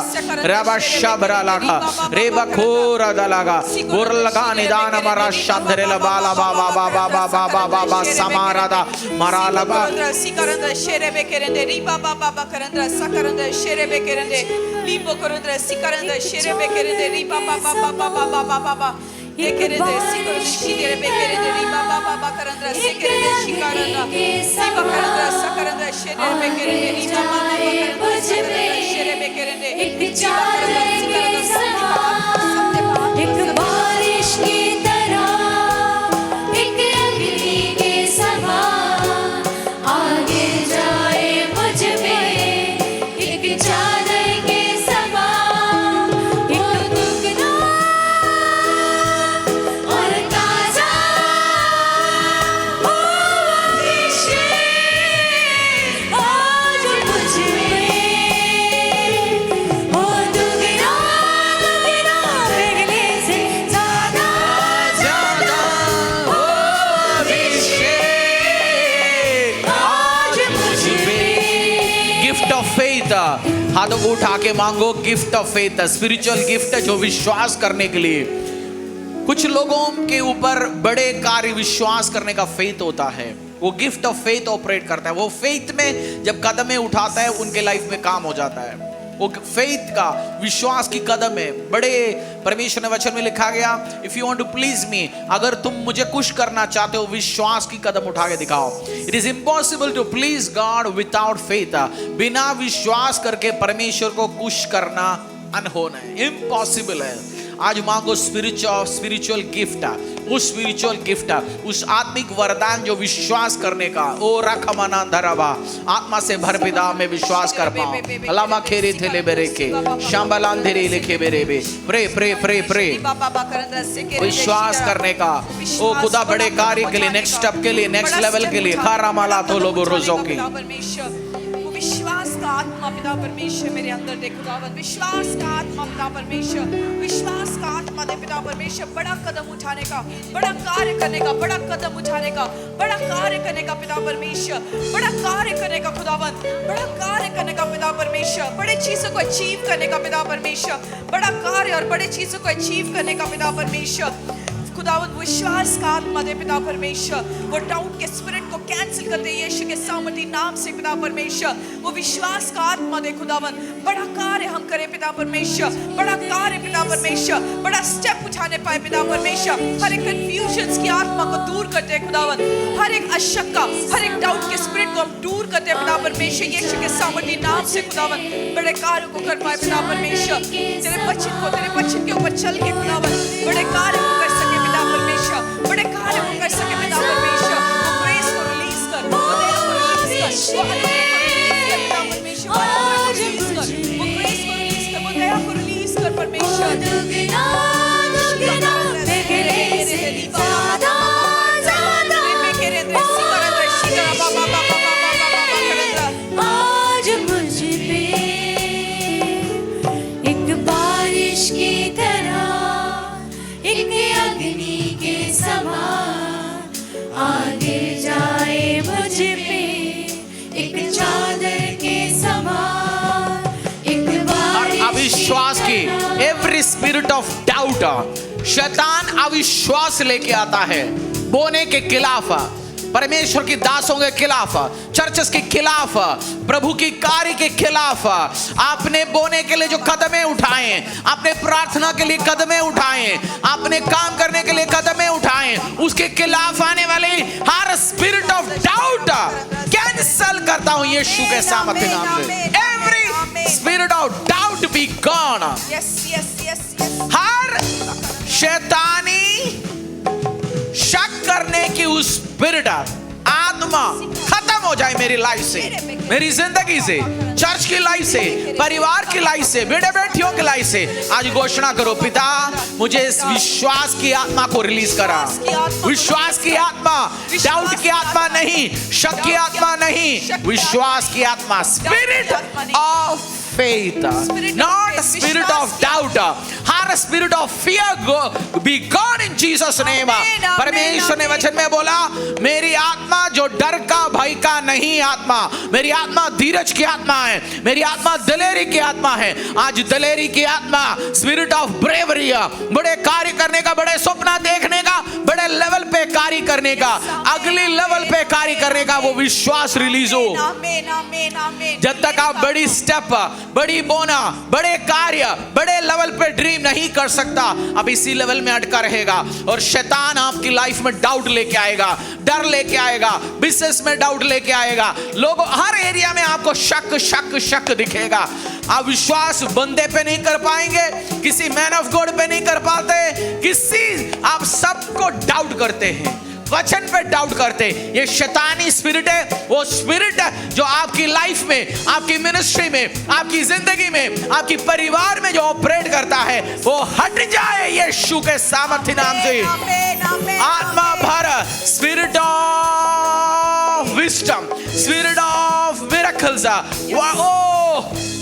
रबा शबरा लगा रेबा खोरा दलगा गुरल लगा निदान मरा शंधरे लबाला बाबा बाबा बाबा बाबा समारादा मरा लबा सिकरंद शेरेबे केरंदे रिबा बाबा करंद सकरंद शेरेबे केरंदे लीबो करंद सिकरंद शेरेबे केरंदे रिबा बाबा ये केरंदे सिकरंद शेरेबे केरंदे रिबा बाबा करंद सेकेरंदे शिकारंद सिबा करंद सकरंद शेरेबे केरंदे रिबा बाबा करंद शेरेबे केरंदे एक चादर के समान, एक बारिश की तरह, एक अग्नि के समान आगे जाए मुझ में। एक चादर के समान, एक दुगना और ताजा अभिषेक आज मुझ में। ओ दुगना पहले से ज्यादा आज मुझ में। गिफ्ट ऑफ फेथ, हाथों को उठा के मांगो gift of faith, spiritual gift जो विश्वास करने के लिए। कुछ लोगों के ऊपर बड़े कार्य विश्वास करने का फेथ होता है, वो गिफ्ट ऑफ फेथ ऑपरेट करता है। वो फेथ में जब कदमें उठाता है उनके लाइफ में काम हो जाता है। वो फेथ का, विश्वास की कदम है। बड़े परमेश्वर ने वचन में लिखा गया, if you want to please me, अगर तुम मुझे खुश करना चाहते हो विश्वास की कदम उठा के दिखाओ। It is impossible to please God without faith. बिना विश्वास करके परमेश्वर को खुश करना अनहोना है, इम्पॉसिबल है। आज मांगो स्पिरिचुअल गिफ्ट, उस स्पिरिचुअल गिफ्ट, उस आत्मिक वरदान जो विश्वास करने का। ओ रखमना धरवा, आत्मा से भर पिता में विश्वास कर पाऊं। अलामा खेरे थेले बेरे के शांबलान धीरे लिखे बेरे बे प्रे विश्वास करने का। ओ खुदा बड़े कार्य के लिए, नेक्स्ट स्टेप के लिए, नेक्स्ट लेवल के लिए खारा माला तो लोगों रोजों की विश्वास का आत्मा पिता परमेश्वर मेरे अंदर दे खुदावंद। विश्वास का आत्मा पिता परमेश्वर, विश्वास का आत्मा दे पिता परमेश्वर। बड़ा कदम उठाने का, बड़ा कार्य करने का, बड़ा कदम उठाने का, बड़ा कार्य करने का पिता परमेश्वर। बड़ा कार्य करने का खुदावंद, बड़ा कार्य करने का पिता परमेश्वर। बड़े चीजों को अचीव करने का पिता परमेश्वर। बड़ा कार्य और बड़े चीजों को अचीव करने का पिता परमेश्वर। खुदावंद विश्वास का आत्मा दे पिता परमेश्वर। वो डाउट के स्पिरिट को कैंसिल करते यीशु के सामर्थी नाम से पिता परमेश्वर। वो विश्वास का आत्मा दे खुदावंद। बड़ा कार्य हम करें पिता परमेश्वर, बड़ा कार्य पिता परमेश्वर। बड़ा स्टेप उठाने पाए पिता परमेश्वर। हर एक कंफ्यूजन्स की आत्मा को दूर करते हैं खुदावंद। हर एक अशक का, हर एक डाउट के स्पिरिट को हम दूर करते हैं पिता परमेश्वर यीशु के सामर्थी नाम से खुदावंद। बड़े कार्य को कर पाए पिता परमेश्वर। तेरे बच्चन के ऊपर चल के खुदावंद बड़े कार्य को कर सके पिता परमेश्वर। बड़े कार्य को कर सके पिता परमेश्वर। वो ग्रेस को रिलीज कर, वो दया को रिलीज कर, वो अनुग्रह को रिलीज कर पिता परमेश्वर। वो रिलीज कर, वो ग्रेस को रिलीज कर, वो दया को रिलीज कर परमेश्वर। दुगना पहले से ज्यादा आज मुझ पे। एक बारिश की तरह, एक अग्नि के समान स्पिरिट ऑफ डाउट, शैतान अविश्वास लेके आता है बोने के खिलाफ, परमेश्वर की दासों के खिलाफ, चर्चेस के खिलाफ, प्रभु की कार्य के खिलाफ। आपने बोने के लिए जो कदमें उठाए, आपने प्रार्थना के लिए कदमें उठाए, आपने काम करने के लिए कदमें उठाए, उसके खिलाफ आने वाले हर स्पिरिट ऑफ डाउट कैंसल करता हूं यीशु के सामर्थ्य नाम से। Every spirit of doubt be gone. Yes yes yes yes. हर शैतानी शक करने की उस स्पिरिट आत्मा खत्म हो जाए मेरी लाइफ से, मेरी जिंदगी से, चर्च की लाइफ से, परिवार की लाइफ से, बेटे बेटियों की लाइफ से। आज घोषणा करो, पिता मुझे इस विश्वास की आत्मा को रिलीज करा। विश्वास की आत्मा, डाउट की आत्मा नहीं, शक की आत्मा नहीं, विश्वास की आत्मा, spirit of faith, not spirit of doubt. Her spirit of fear be gone in Jesus name. परमेश्वर ने वचन में बोला, मेरी आत्मा जो डर का भय का नहीं आत्मा, मेरी आत्मा धीरज की आत्मा है, मेरी आत्मा दलेरी की आत्मा है। आज दलेरी की आत्मा, स्पिरिट ऑफ ब्रेवरी, बड़े कार्य करने का, बड़े सपना देखने का, बड़े लेवल पे कार्य करने का, अगली लेवल पे कार्य करने का वो विश्वास रिलीज हो। जब तक आप बड़ी स्टेप, बड़ी बोना, बड़े कार्य, बड़े लेवल पे ड्रीम नहीं कर सकता, अब इसी लेवल में अटका रहेगा। और शैतान आपकी लाइफ में डाउट लेके आएगा, डर लेके आएगा, बिजनेस में डाउट लेके आएगा, लोग हर एरिया में आपको शक शक शक दिखेगा। आप विश्वास बंदे पे नहीं कर पाएंगे, किसी मैन ऑफ गॉड पे नहीं कर पाते, किसी, आप सबको डाउट करते हैं, वचन पे डाउट करते। ये शैतानी स्पिरिट है, वो स्पिरिट है जो आपकी लाइफ में, आपकी मिनिस्ट्री में, आपकी जिंदगी में, आपकी परिवार में जो ऑपरेट करता है, वो हट जाए यीशु के सामर्थ्य नाम से। आत्मा भर, spirit of wisdom, spirit of miracles,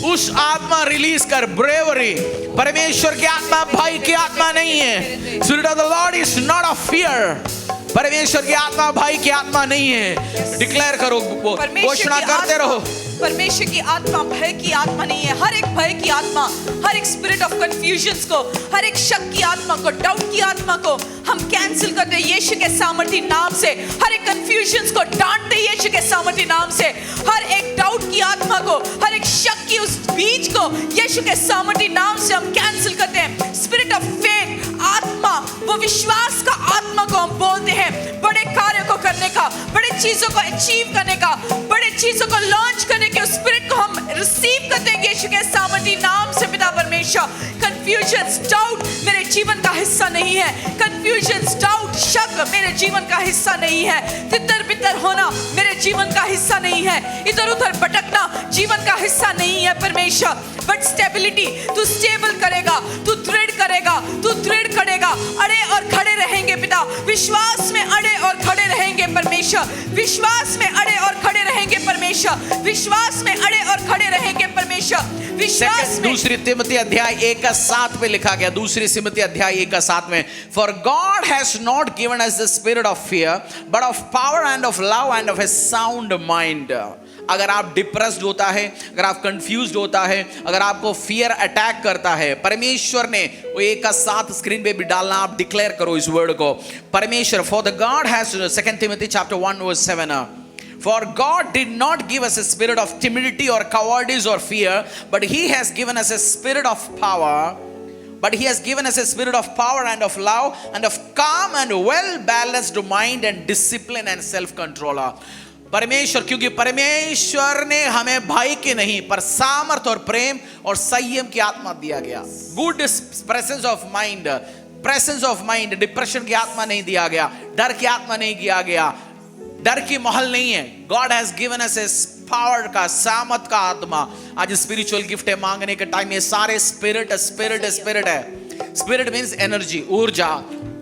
उस आत्मा रिलीज कर। ब्रेवरी, परमेश्वर की आत्मा भय की आत्मा नहीं है। Spirit of the Lord is not a fear. परमेश्वर की आत्मा भय की आत्मा नहीं है। डिक्लेयर करो, घोषणा करते रहो। परमेश्वर की आत्मा भय की आत्मा नहीं है। हर एक भय की आत्मा, हर एक स्पिरिट ऑफ कंफ्यूजन को, हर एक शक की आत्मा को, डाउट की आत्मा को हम कैंसिल करते हैं यीशु के सामर्थ्य नाम से। हर एक कंफ्यूजन को डांटते हैं यीशु के सामर्थ्य नाम से। हर एक डाउट की आत्मा को, हर एक शक की उस बीज को यीशु के सामर्थ्य नाम से हम कैंसिल करते हैं। स्पिरिट ऑफ फेथ आत्मा, वो विश्वास का आत्मा को हम बोलते हैं, बड़े कार्य को करने का, बड़े चीजों को अचीव करने का, बड़े चीजों को लॉन्च करने के उस स्पिरिट को हम रिसीव करते हैं यीशु के सामर्थ्य नाम से। पिता परमेश्वर, कंफ्यूजन, डाउट मेरे जीवन का हिस्सा नहीं है। कंफ्यूजन, डाउट, शक मेरे जीवन का हिस्सा नहीं है। तितर बितर होना मेरे जीवन का हिस्सा नहीं है। इधर उधर भटकना जीवन का हिस्सा नहीं है परमेश्वर। बट स्टेबिलिटी, तू स्टेबल करेगा, तू दृढ़ करेगा, तू दृढ़ करेगा। अड़े और खड़े रहेंगे पिता, विश्वास में अड़े और खड़े रहेंगे परमेश्वर। विश्वास में अड़े और खड़े रहेंगे परमेश्वर। विश्वास में अड़े और खड़े रहेंगे परमेश्वर। विश्वास में। दूसरी तिमोथी अध्याय 1:7 में लिखा गया, दूसरी तिमोथी अध्याय 1:7 में, for God has not given us the spirit of fear but of power end of love end of A sound mind. अगर आप डिप्रेस्ड होता है, अगर आप कंफ्यूज्ड होता है, अगर आपको फियर अटैक करता है, परमेश्वर ने वो 1:7 स्क्रीन पे भी डालना, आप डिक्लेयर करो इस वर्ड को। परमेश्वर, for the God has, 2 Timothy chapter 1:7, for God did not give us a spirit of timidity or cowardice or fear, but he has given us a spirit of power. But he has given us a spirit of power and of love and of calm and well balanced mind and discipline and self control. परमेश्वर, क्योंकि परमेश्वर ने हमें भय की नहीं पर सामर्थ और प्रेम और संयम की आत्मा दिया गया। Good presence of mind, presence of mind, depression की आत्मा नहीं दिया गया, डर की आत्मा नहीं दिया गया, डर की माहौल नहीं है। God has given us A power का, सामर्थ का आत्मा। आज स्पिरिचुअल गिफ्ट है, मांगने के टाइम ये सारे स्पिरिट स्पिरिट स्पिरिट है। स्पिरिट मींस एनर्जी, ऊर्जा,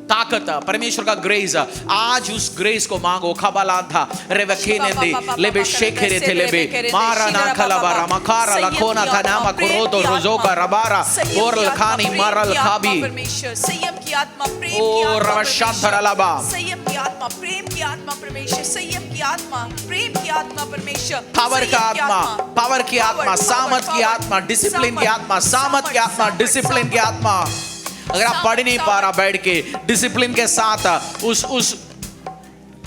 ताकत, परमेश्वर का ग्रेस। आज उस ग्रेस को मांगो। खबाला था रेवकेने दे लेबे शेखरे थे लेबे मारा ना खलाबारा मखारा लखोना का नाम कुरोतो रोजो का रबारा और लखानी मारल खाबी। परमेश्वर, संयम की आत्मा, प्रेम की ओ आत्मा, रवशांतरलाबा, संयम की आत्मा, प्रेम की आत्मा परमेश्वर, संयम की आत्मा, प्रेम की आत्मा परमेश्वर, पावर का आत्मा, पावर की आत्मा, सामर्थ की आत्मा, डिसिप्लिन की आत्मा, सामर्थ की आत्मा, डिसिप्लिन की आत्मा, अगर आप पढ़ नहीं पा रहा बैठ के डिसिप्लिन के साथ, उस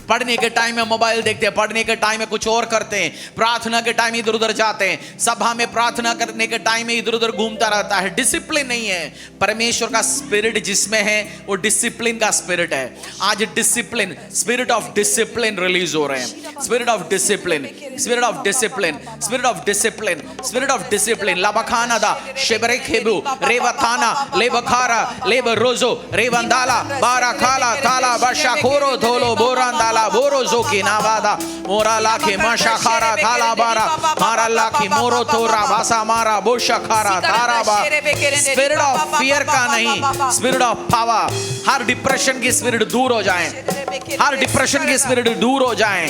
पढ़ने के टाइम में मोबाइल देखते हैं, पढ़ने के टाइम में कुछ और करते हैं, प्रार्थना के टाइम इधर उधर जाते हैं, सभा में प्रार्थना करने के टाइम में इधर उधर घूमता रहता है, डिसिप्लिन नहीं है। परमेश्वर का स्पिरिट जिसमें है वो डिसिप्लिन का स्पिरिट है। आज discipline, spirit of discipline release हो रहे हैं। Spirit of discipline, spirit of discipline, spirit of discipline, spirit of discipline. लबखाना दा शेबरे खेबू रेवथाना लेबखारा लेबरोजो रेवंदाला बाराखाला ताला बशाखोरो धोलो बोरांदाला बोरो जोकी नावादा मोरा लाखे मशाखारा थाला बारा मारा लाखी मोरो तोरा भाषा मारा बोशाखारा तारा बा। स्पिरिट ऑफ फियर का नहीं, spirit of power. Her depression की स्पिरिट दूर हो जाए, हर डिप्रेशन की स्पिरिट दूर हो जाए।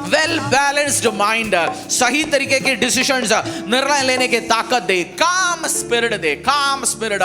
वेल बैलेंस्ड माइंड, सही तरीके के डिसीजंस, निर्णय लेने की ताकत दे, काम स्पिरिट दे, काम स्पिरिट।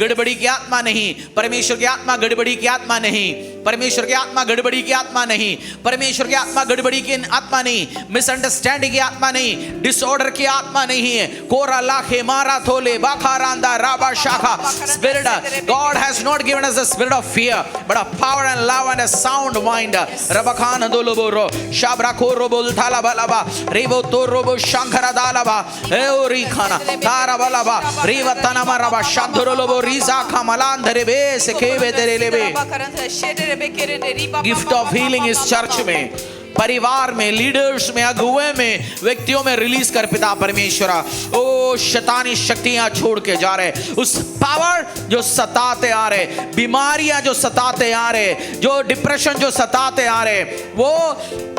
गड़बड़ी की आत्मा नहीं, परमेश्वर की आत्मा गड़बड़ी की आत्मा नहीं, परमेश्वर की आत्मा गड़बड़ी की आत्मा नहीं, परमेश्वर की आत्मा गड़बड़ी की आत्मा नहीं, मिसअंडरस्टैंडिंग की आत्मा नहीं, डिसऑर्डर की आत्मा नहीं है। कोरा लाखे मारा थोले बाखारांदा राबा शाखा। Spirit, God has not given us the spirit of fear but of power and love and a sound mind. रबखान दोलोबोरो शाब्रा कोरोबोल थाला बलाबा रेबो तोरोबो शंखरा दालाबा एओरी खाना तारा बलाबा रेवतना माराबा शांधरोलोबो रीजा खमलान धरेबे सेकेबे तेरेलेबे। गिफ्ट ऑफ हीलिंग इस चर्च में, परिवार में, लीडर्स में, अगुवे में, व्यक्तियों में रिलीज कर पिता परमेश्वर। ओ शैतानी शक्तियां छोड़ के जा रहे, उस पावर जो सताते आ रहे, बीमारियां जो सताते आ रहे, जो डिप्रेशन जो सताते आ रहे, वो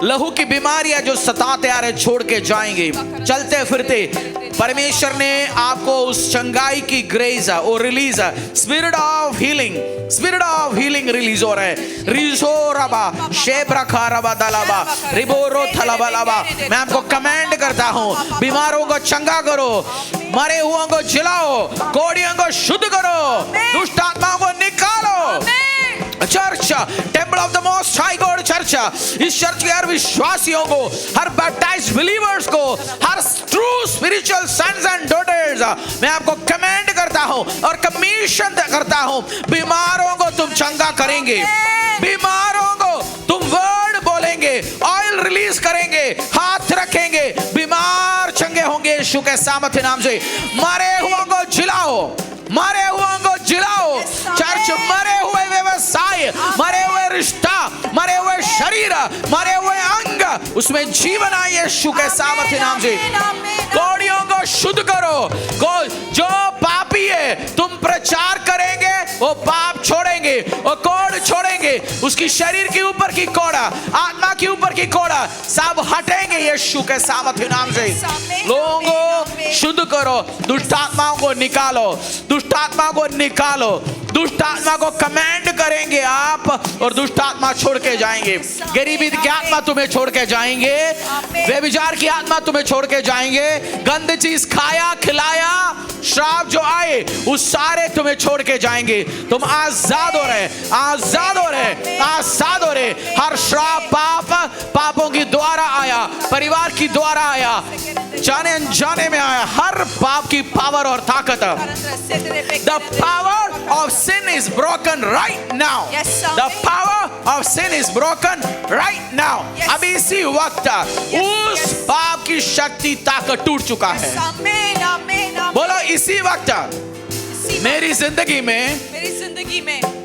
लहू की बीमारियां जो सताते आ रहे छोड़ के जाएंगे। चलते फिरते परमेश्वर ने आपको उस चंगाई की ग्रेस और release, spirit of healing, spirit of healing release हो रहा है। रिजो रबा शेबरा खारबा दलाबा रिबोरो थलाबलाबा। मैं आपको कमांड करता हूं, बीमारों को चंगा करो, मरे हुओं को जिलाओ, कोड़ियों को शुद्ध करो, दुष्ट आत्माओं को निकालो। Church, temple of the most high God church, इस चर्च के हर विश्वासियों को, हर बैप्टाइज्ड बिलीवर्स को, हर true spiritual sons and daughters, मैं आपको कमेंड करता हूं और कमीशन करता हूं, बीमारों को तुम चंगा करेंगे, बीमारों को तुम वर्ड बोलेंगे, ऑयल रिलीज करेंगे, हाथ रखेंगे, बीमार चंगे होंगे यीशु के सामर्थ्य नाम से। मरे हुओं को जिलाओ, मरे हुओं को जिलाओ। चर्च, मरे हुए व्यवसाय, मरे हुए रिश्ता, मरे हुए शरीर, मरे हुए अंग, उसमें जीवन आए यीशु के सामर्थ्य नाम से। कोड़ियों को शुद्ध करो, जो पापी है तुम प्रचार करेंगे वो पाप छोड़ेंगे, वो कोड़ छोड़ेंगे, उसकी शरीर के ऊपर की कोड़ा, आत्मा के ऊपर की कोड़ा सब हटेंगे यीशु के सामर्थ्य नाम से। लोगों को शुद्ध करो, दुष्ट आत्माओं को निकालो, दुष्ट आत्मा को निकालो, दुष्ट आत्मा को कमांड करेंगे आप और दुष्ट आत्मा छोड़ के जाएंगे। गरीबी की आत्मा तुम्हें छोड़ के जाएंगे, व्यभिचार की आत्मा तुम्हें छोड़ के जाएंगे, गंद चीज खाया खिलाया श्राप जो आए वो सारे तुम्हें छोड़ के जाएंगे। तुम आजाद हो रहे, आजाद हो रहे, आजाद हो रहे। हर श्राप पापों की द्वारा आया, परिवार की द्वारा आया, जाने अनजाने में आया, हर पाप की पावर और ताकत, the power of sin is broken right now. The power of sin is broken right now. अभी इसी वक्त उस पाप की शक्ति ताकत टूट चुका है। बोलो इसी वक्त मेरी जिंदगी में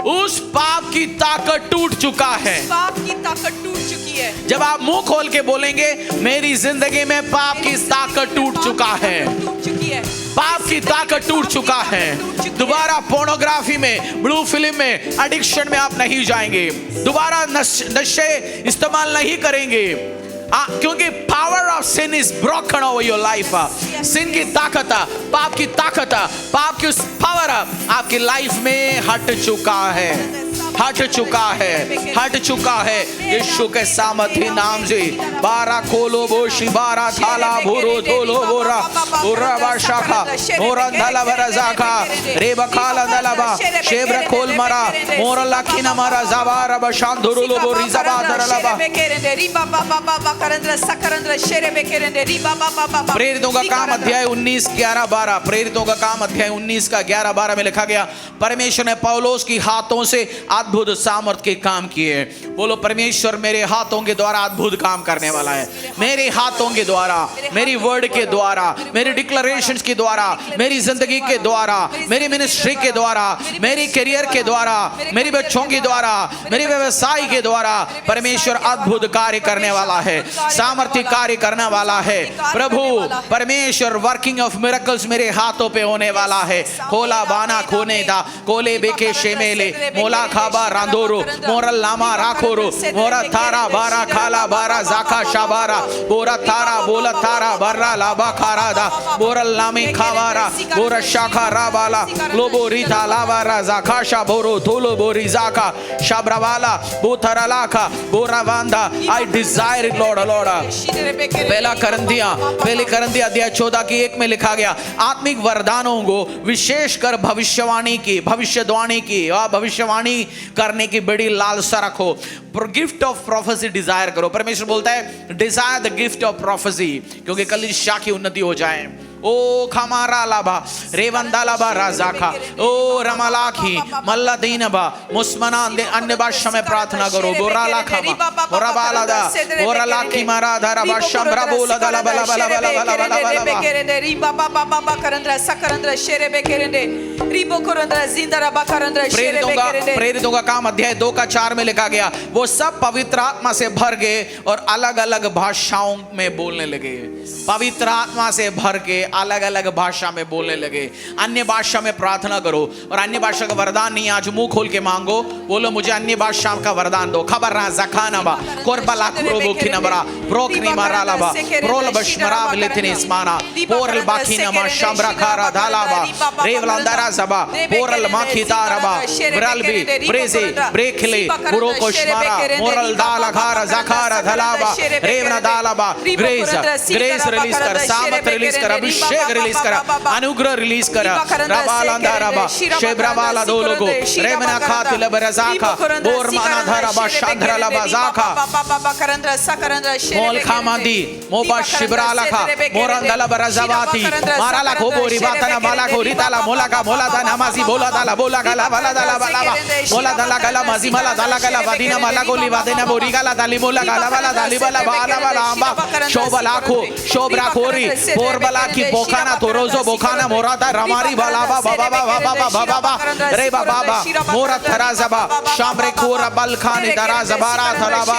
उस पाप की ताकत टूट चुका है। पाप की ताकत टूट चुकी है। जब आप मुंह खोल के बोलेंगे मेरी जिंदगी में पाप की ताकत टूट चुका है, टूट चुकी है, पाप की ताकत टूट चुका है। दोबारा पोर्नोग्राफी में, ब्लू फिल्म में, एडिक्शन में आप नहीं जाएंगे, दोबारा नशे इस्तेमाल नहीं करेंगे, क्योंकि power of sin is broken over your life. Sin की ताकत, पाप की ताकत, पाप की उस पावर आपकी लाइफ में हट चुका है। हट चुका है, हट चुका है यीशु के सामर्थी नाम से। बारा खोलो बोशी बारा थाला भूरो धोलो बोरा बोरा बाशाखा मोरा धला बरजाखा रे बखाला दलाबा शेब्र खोल मरा मोरा लाखिना मरा जाबारा बशांधुरुलो बोरी जबा दरलाबा। प्रेरितों का काम अध्याय 19 11 12, प्रेरितों का काम अध्याय 19 का 11 12 में लिखा गया, परमेश्वर ने पौलुस की हाथों से अद्भुत सामर्थ के काम किए। बोलो, परमेश्वर मेरे हाथों के द्वारा अद्भुत काम करने वाला है। मेरे हाथों के द्वारा, मेरी वर्ड के द्वारा, मेरी डिक्लेरेशंस के द्वारा, मेरी जिंदगी के द्वारा, मेरी मिनिस्ट्री के द्वारा, मेरी करियर के द्वारा, मेरी बच्चों के द्वारा, मेरे व्यवसाय के द्वारा परमेश्वर अद्भुत कार्य करने वाला है, सामर्थ्य कार्य करने वाला है। प्रभु परमेश्वर वर्किंग ऑफ मिरेकल्स मेरे हाथों पे होने वाला है। खोला बाना खोने दा कोले बेके शेमेले मोला खाबा रांदोरो मोरल लामा राखोरो मोरा थारा बारा खाला बारा जाका शाबारा बोरा थारा बोला थारा बर्रा लाबा खारा दा बोरल लामी खावारा बोरा शाखा राबाला लोबो रिता लावारा जाका शाबोरो धोलो बोरी जाका शाब्रावाला बोथरा लाखा बोरा वांदा। आई डिजायर इट लॉर्ड लॉर्ड। पहली करंथिया अध्याय 14 की 1 में लिखा गया, आत्मिक वरदानों को विशेषकर भविष्यवाणी की भविष्यवाणी करने की बड़ी लालसा रखो। गिफ्ट ऑफ प्रोफेसी डिजायर करो। परमेश्वर बोलता है Dzire the gift of prophecy, क्योंकि कलीसिया की उन्नति हो जाए। ओ खमारा लाभा रेवंदा लाभा राजाखा ओ रमलाखी मल्ला दीनबा मुस्मना अन्य भाषा में प्रार्थना करो। बोरा लाखा बोरा बालादा बोरा लाखी मारा धारा भाषा ब्राबोला दला बला बला बला बला बला बला बला रिबा बाबा बाबा करंद्रा सकरंद्रा शेरे बेकेरेंदे रिबो करंद्रा जिंदरा बा करंद्रा शेरे बेकेरेंदे। प्रेरितों का काम अध्याय 2 का 4 में लिखा गया, वो सब पवित्र आत्मा से भर गए और अलग अलग भाषाओं में बोलने लगे। पवित्र आत्मा से भर के अलग अलग भाषा में बोलने लगे। अन्य भाषा में प्रार्थना करो, और अन्य भाषा का वरदान नहीं, आज मुंह खोल के मांगो। बोलो मुझे अन्य भाषा का वरदान दो। खबर ना जखाना बा कोरबला क्रोबो खिनबरा प्रोक्नी मारालाबा प्रोल बशमरा लेथिन इस्माना पोरल बाखिना मा शब्रा खारा धालाबा रेवलांदारा सबा पोरल माखितारबा ब्रलबी ब्रेजे ब्रेखले बुरो कोशमारा मोरल दाला खारा Jakhara धलाबा Revanna दालाबा grace grace release कर, सामर्थ रिलीज कर, अभिषेक रिलीज कर, अनुग्रह रिलीज कर। रबालांदाराबा शेब्रावाला दो लोगो रेमना खातिल बरजाका बोरमाना धराबा शांद्रला बाजाका मोल खामादी मोबा शिब्रालाखा मोरंदला बरजावाती माराला खोबोरी बातना माला को रिताला मोला का मोला दा नमाजी बोला दाला बोला गला वाला दाला वाला मोला दाला गला माजी माला दाला गला वादीना माला गोली वादेना बोरी गला दाली मोला गला वाला दाली वाला वाला वाला आंबा शोबलाखो शोबरा खोरी बोरबला की बोखाना तोरोजो बोखाना मोराता रमारी बालाबा बाबा बाबा बाबा बाबा रे बाबा मोरा थराजबा शामरे कोरा बलखानी दराजबारा थराबा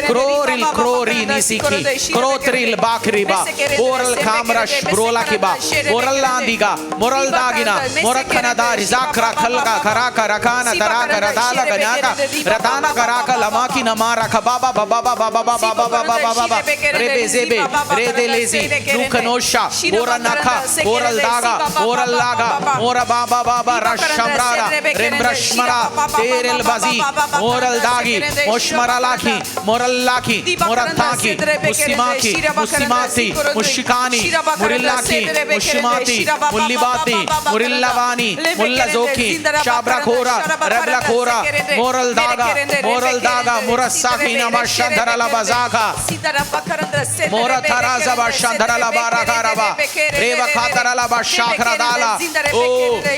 क्रोरिल क्रोरी निसिकी क्रोत्रिल बाखरीबा बोरल खामरश ब्रोला किबा बोरल लांदिगा मोरल दागिना मोरखना दारी जाखरा खलगा खराका रखाना तराका रदाला गनाका रताना कराका लमाकी नमारा खबाबा बाबा बाबा बाबा बाबा बाबा रे बेजेबे रे देलेजी नुखनोशा बोरा नखा बोरल दागा बोरल लागा मोरा बाबा बाबा रशमरारा रेमब्रशमरा तेरेल बाजी मोरल दागी मोशमरा लाखी मोरल लाखी मोरथाकी मुस्लिमाकी मुस्लिमाती मुशिकानी मुरिल्लाकी मुशिमाती मुल्लिबाती मुरिल्लावानी मुल्लाजोकी शाबरा खोरा रबला खोरा मोरल दागा मुरस्साकी नमशंधरला बजाका मोरा थराजा बशंधरला बाराकारबा रेवा खातरला बशाखरा दाला। ओ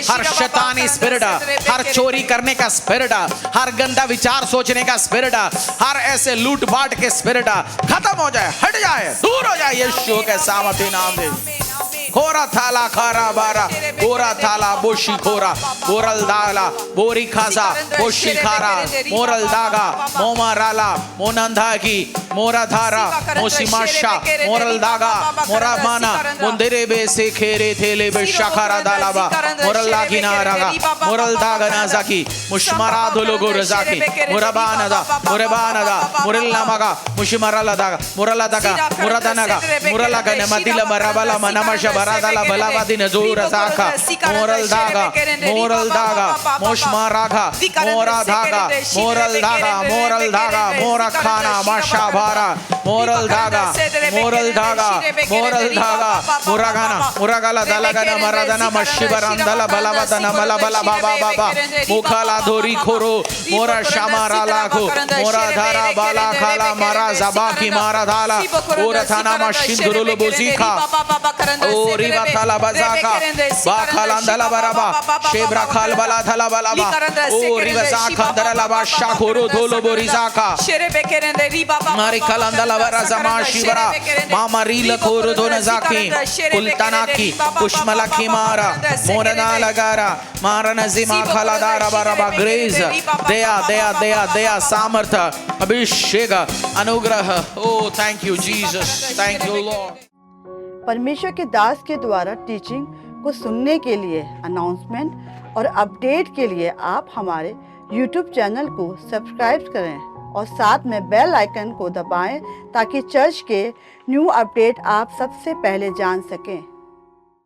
हर शैतानी स्पिरिट, हर चोरी करने का स्पिरिट, हर गंदा विचार सोचने का स्पिरिट, हर ऐसे लूट बांट के स्पिरिट खत्म हो जाए, हट जाए, दूर हो जाए यीशु के सामर्थी नाम से। खोरा थाला खारा बारा बोरा थाला बोशी खोरा बोरल दाला बोरी खाजा बोशी खारा मोरल दागा मोमा राला मोनंदा की मोरा धारा मोसीमाशा मोरल दागा मोरा माना मुंदरे बे से खेरे थेले बे शखारा दालाबा मोरल लागिना रागा मोरल दागा नाजाकी मुशमरा दोलोगो रजाकी मुरबानदा मुरबानदा मुरला मगा मुशमरा दागा मुरला दागा मुरदानागा मुरला गने मदिला मराबला मनमशा बरादला बलावादी नजूर रजाका मोरल दागा मोशमरागा मोरा धागा मोरल धागा मोरा खाना माशा भारा मोरल धागा मुरागाना मुरागला दलगना मरदना मशिबरंदला बलवदना मलबला बाबा बाबा मुखाला धोरी खोरो मोरा शामारा लाखो मोरा धारा बाला खाला मारा जबाकी मारा धाला ओरा थाना मशिंदुरुल बुजीका ओ रिवा थाला बजाका बाखालंदला बराबा शेब्रा खाल बला थाला बलाबा ओ रिवा जाका दरला बाशा खोरो धोलो बोरिजाका मारी कलंदला बरा जमा शिवरा मामा रील खोरो दोन जाकी कुलतनाकी पुष्मलकी मारा मोरना लगारा मारा नजीमा खलादारा बराबा ग्रेज दया सामर्थ अभिषेक अनुग्रह ओ thank you Jesus thank you lord. परमेश्वर के दास के द्वारा टीचिंग को सुनने के लिए, अनाउंसमेंट और अपडेट के लिए आप हमारे YouTube चैनल को सब्सक्राइब करें और साथ में बेल आइकन को दबाएं ताकि चर्च के न्यू अपडेट आप सबसे पहले जान सकें।